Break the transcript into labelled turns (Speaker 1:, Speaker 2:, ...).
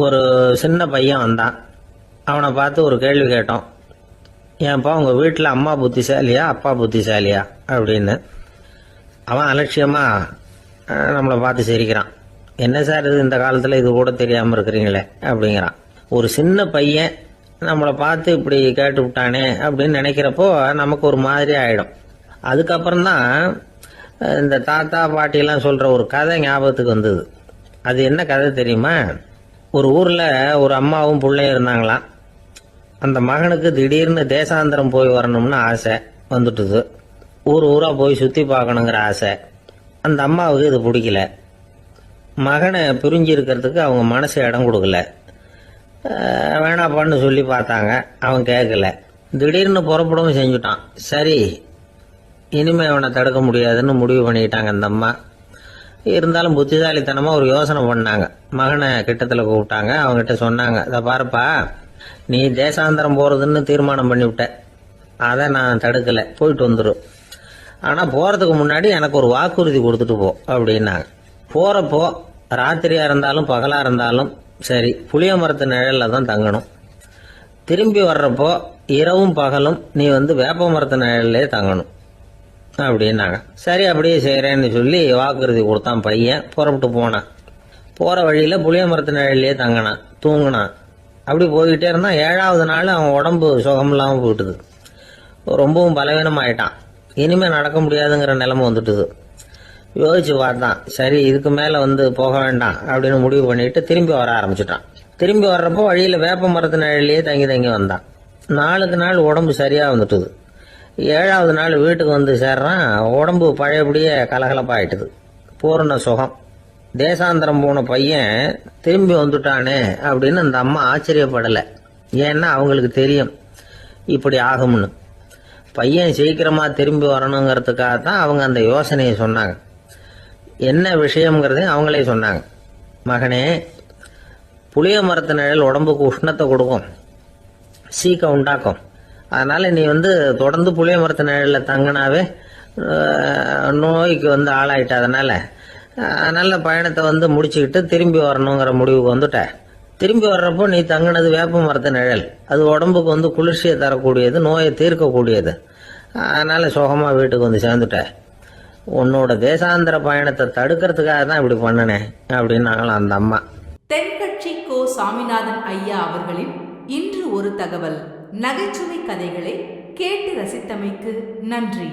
Speaker 1: ஒரு சின்ன பையன் வந்தான். அவனை பார்த்து ஒரு கேள்வி கேட்டோம். ஏன்ப்பா உங்கள் வீட்டில் அம்மா புத்திசாலியா அப்பா புத்திசாலியா அப்படின்னு. அவன் அலட்சியமாக நம்மளை பார்த்து சிரிக்கிறான். என்ன சார் இது, இந்த காலத்தில் இது கூட தெரியாமல் இருக்கிறீங்களே அப்படிங்கிறான். ஒரு சின்ன பையன் நம்மளை பார்த்து இப்படி கேட்டு விட்டானே அப்படின்னு நினைக்கிறப்போ நமக்கு ஒரு மாதிரி ஆகிடும். அதுக்கப்புறம்தான் இந்த தாத்தா பாட்டியெல்லாம் சொல்கிற ஒரு கதை ஞாபகத்துக்கு வந்தது. அது என்ன கதை தெரியுமா? ஒரு ஊரில் ஒரு அம்மாவும் பிள்ளையும் இருந்தாங்களாம். அந்த மகனுக்கு திடீர்னு தேசாந்திரம் போய் வரணும்னு ஆசை வந்துட்டுது. ஊராக போய் சுற்றி பார்க்கணுங்கிற ஆசை. அந்த அம்மாவுக்கு இது பிடிக்கல. மகனை பிரிஞ்சு இருக்கிறதுக்கு அவங்க மனசு இடம் கொடுக்கல. வேணாப்பான்னு சொல்லி பார்த்தாங்க, அவன் கேட்கல. திடீர்னு புறப்படவும் செஞ்சுட்டான். சரி, இனிமேல் அவனை தடுக்க முடியாதுன்னு முடிவு பண்ணிக்கிட்டாங்க அந்த அம்மா. இருந்தாலும் புத்திசாலித்தனமாக ஒரு யோசனை பண்ணாங்க. மகனை கிட்டத்தில் கூப்பிட்டாங்க. அவங்ககிட்ட சொன்னாங்க, இதை பாருப்பா, நீ தேசாந்திரம் போகிறதுன்னு தீர்மானம் பண்ணிவிட்ட, அதை நான் தடுக்கலை, போயிட்டு வந்துடும். ஆனால் போகிறதுக்கு முன்னாடி எனக்கு ஒரு வாக்குறுதி கொடுத்துட்டு போ அப்படின்னாங்க. போகிறப்போ ராத்திரியாக இருந்தாலும் பகலாக இருந்தாலும் சரி, புளிய மரத்து நிழலில் தான் தங்கணும். திரும்பி வர்றப்போ இரவும் பகலும் நீ வேப்ப மரத்து நிழல்லே தங்கணும் அப்படின்னாங்க. சரி, அப்படியே செய்கிறேன்னு சொல்லி வாக்குறுதி கொடுத்தான் பையன். புறப்பட்டு போனான். போகிற வழியில் புளிய மரத்து நிழல்லே தங்கினான், தூங்கினான். அப்படி போய்கிட்டே இருந்தான். 7வது நாள் அவன் உடம்பு சுகம் இல்லாமல் போயிட்டுது. ரொம்பவும் பலவீனமாயிட்டான். இனிமேல் நடக்க முடியாதுங்கிற நிலைமை வந்துட்டுது. யோசிச்சு பார்த்தான். சரி, இதுக்கு மேலே போக வேண்டாம் அப்படின்னு முடிவு பண்ணிட்டு திரும்பி வர ஆரம்பிச்சுட்டான். திரும்பி வர்றப்போ வழியில் வேப்ப மரத்து நிழல்லையே தங்கி வந்தான். நாளுக்கு நாள் உடம்பு சரியாக வந்துட்டுது. 7வது நாள் வீட்டுக்கு சேர்றான். உடம்பு பழையபடியே கலகலப்பாயிட்டுது. பூர்ண சுகம். தேசாந்திரம் போன பையன் திரும்பி வந்துட்டானே அப்படின்னு அந்த அம்மா ஆச்சரியப்படலை. ஏன்னா அவங்களுக்கு தெரியும் இப்படி ஆகும்னு. பையன் சீக்கிரமாக திரும்பி வரணுங்கிறதுக்காக தான் அவங்க அந்த யோசனையை சொன்னாங்க. என்ன விஷயங்கிறதையும் அவங்களே சொன்னாங்க. மகனே, புளிய மரத்து நிழல் உடம்புக்கு உஷ்ணத்தை கொடுக்கும், சீக்கம் உண்டாக்கும். அதனால் நீ தொடர்ந்து புளிய மரத்து நிழலில் தங்கினாவே நோய்க்கு ஆளாயிட்ட. அதனால் நல்ல பயணத்தை முடிச்சுக்கிட்டு திரும்பி வரணுங்கிற முடிவுக்கு வந்துட்ட. திரும்பி வர்றப்போ நீ தங்கினது வேப்ப மரத்து நிழல். அது உடம்புக்கு குளிர்ச்சியை தரக்கூடியது, நோயை தீர்க்கக்கூடியது. அதனால் சுகமாக வீட்டுக்கு சேர்ந்துட்ட. உன்னோட தேசாந்திர பயணத்தை தடுக்கிறதுக்காக தான் இப்படி பண்ணினேன் அப்படின்னாங்களாம் அந்த அம்மா.
Speaker 2: தென்கட்சி கோ. சாமிநாதன் ஐயா அவர்களின் இன்று ஒரு தகவல் நகைச்சுவை கதைகளை கேட்டு ரசித்தமைக்கு நன்றி.